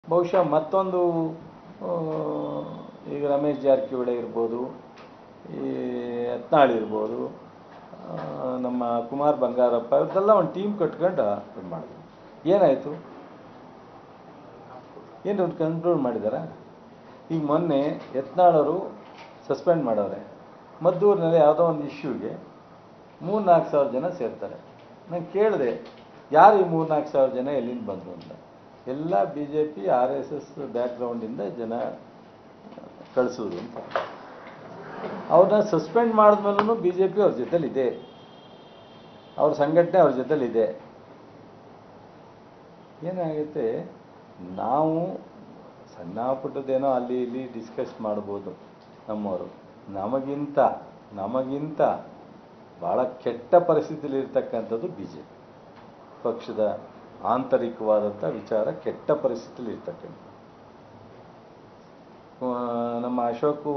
ಬಹುಶಃ ಮತ್ತೊಂದು ಆ, ಈಗ ರಮೇಶ್ ಜಾರಕಿಹೊಳಿ ಇರ್ಬೋದು, ಈ ಯತ್ನಾಳ್ ಇರ್ಬೋದು, ನಮ್ಮ ಕುಮಾರ್ ಬಂಗಾರಪ್ಪ ಇವ್ರದ್ದೆಲ್ಲ ಒಂದು ಟೀಮ್ ಕಟ್ಕೊಂಡು ಇದು ಮಾಡಿದ್ರು. ಏನಾಯಿತು? ಏನು ಒಂದು ಕಂಟ್ರೋಲ್ ಮಾಡಿದಾರ? ಈಗ ಮೊನ್ನೆ ಯತ್ನಾಳವರು ಸಸ್ಪೆಂಡ್ ಮಾಡವ್ರೆ. ಮದ್ದೂರಿನಲ್ಲಿ ಯಾವುದೋ ಒಂದು ಇಶ್ಯೂಗೆ 3-4 ಸಾವಿರ ಜನ ಸೇರ್ತಾರೆ. ನಾನು ಕೇಳಿದೆ, ಯಾರು ಈ 3-4 ಸಾವಿರ ಜನ ಎಲ್ಲಿಂದ ಬಂದರು ಅಂತ. ಎಲ್ಲ BJP RSS ಬ್ಯಾಕ್ಗ್ರೌಂಡಿಂದ ಜನ ಕಳಿಸೋದು ಅಂತ. ಅವ್ರನ್ನ ಸಸ್ಪೆಂಡ್ ಮಾಡಿದ್ಮೇಲೂ BJP ಅವ್ರ ಜೊತೆಲಿದೆ, ಅವ್ರ ಸಂಘಟನೆ ಅವ್ರ ಜೊತೆಲಿದೆ. ಏನಾಗುತ್ತೆ, ನಾವು ಸಣ್ಣ ಪುಟ್ಟದೇನೋ ಅಲ್ಲಿ ಇಲ್ಲಿ ಡಿಸ್ಕಸ್ ಮಾಡ್ಬೋದು ನಮ್ಮವರು. ನಮಗಿಂತ ಭಾಳ ಕೆಟ್ಟ ಪರಿಸ್ಥಿತಿಯಲ್ಲಿ ಇರ್ತಕ್ಕಂಥದ್ದು BJP ಪಕ್ಷದ ಆಂತರಿಕವಾದಂಥ ವಿಚಾರ. ಕೆಟ್ಟ ಪರಿಸ್ಥಿತಿಯಲ್ಲಿ ಇರ್ತಕ್ಕಂಥ ನಮ್ಮ ಅಶೋಕು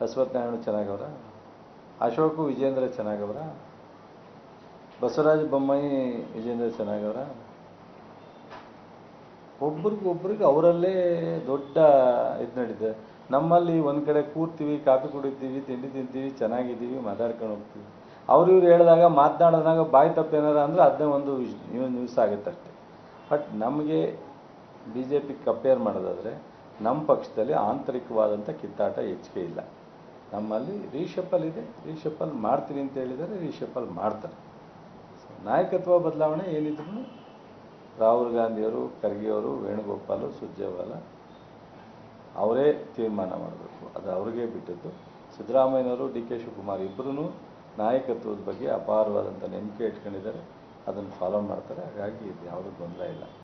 ಅಶ್ವತ್ಥನಾರಾಯಣ ಚೆನ್ನಾಗವರ, ಅಶೋಕು ವಿಜೇಂದ್ರ ಚೆನ್ನಾಗವರ, ಬಸವರಾಜ ಬೊಮ್ಮಾಯಿ ವಿಜೇಂದ್ರ ಚೆನ್ನಾಗವರ. ಒಬ್ರಿಗೊಬ್ರಿಗೆ ಅವರಲ್ಲೇ ದೊಡ್ಡ ಇದು ನಡೀತದೆ. ನಮ್ಮಲ್ಲಿ ಒಂದು ಕಡೆ ಕೂರ್ತೀವಿ, ಕಾಫಿ ಕುಡಿತೀವಿ, ತಿಂಡಿ ತಿಂತೀವಿ, ಚೆನ್ನಾಗಿದ್ದೀವಿ, ಮಾತಾಡ್ಕೊಂಡು ಹೋಗ್ತೀವಿ. ಇವ್ರು ಹೇಳಿದಾಗ ಮಾತನಾಡಿದಾಗ ಬಾಯಿ ತಪ್ಪೇನಾರ ಅಂದರೆ ಅದನ್ನೇ ಒಂದು ನ್ಯೂಸ್ ಆಗುತ್ತಷ್ಟೆ. ಬಟ್ ನಮಗೆ BJP ಕಂಪೇರ್ ಮಾಡೋದಾದರೆ ನಮ್ಮ ಪಕ್ಷದಲ್ಲಿ ಆಂತರಿಕವಾದಂಥ ಕಿತ್ತಾಟ ಹೆಚ್ಚಿಗೆ ಇಲ್ಲ. ನಮ್ಮಲ್ಲಿ ರೀಶಫಲ್ ಇದೆ, ರೀಶಫಲ್ ಮಾಡ್ತೀನಿ ಅಂತ ಹೇಳಿದರೆ ರೀಶಫಲ್ ಮಾಡ್ತಾರೆ. ನಾಯಕತ್ವ ಬದಲಾವಣೆ ಏನಿದ್ರು ರಾಹುಲ್ ಗಾಂಧಿಯವರು, ಖರ್ಗೆಯವರು, ವೇಣುಗೋಪಾಲು, ಸುರ್ಜೇವಾಲಾ ಅವರೇ ತೀರ್ಮಾನ ಮಾಡಬೇಕು. ಅದು ಅವ್ರಿಗೆ ಬಿಟ್ಟಿದ್ದು. ಸಿದ್ದರಾಮಯ್ಯನವರು, DK ಶಿವಕುಮಾರ್ ಇಬ್ಬರೂ ನಾಯಕತ್ವದ ಬಗ್ಗೆ ಅಪಾರವಾದಂಥ ನಂಬಿಕೆ ಇಟ್ಕೊಂಡಿದ್ದಾರೆ. ಅದನ್ನು ಫಾಲೋ ಮಾಡ್ತಾರೆ. ಹಾಗಾಗಿ ಇದು ಯಾವುದೂ ಗೊಂದಲ ಇಲ್ಲ.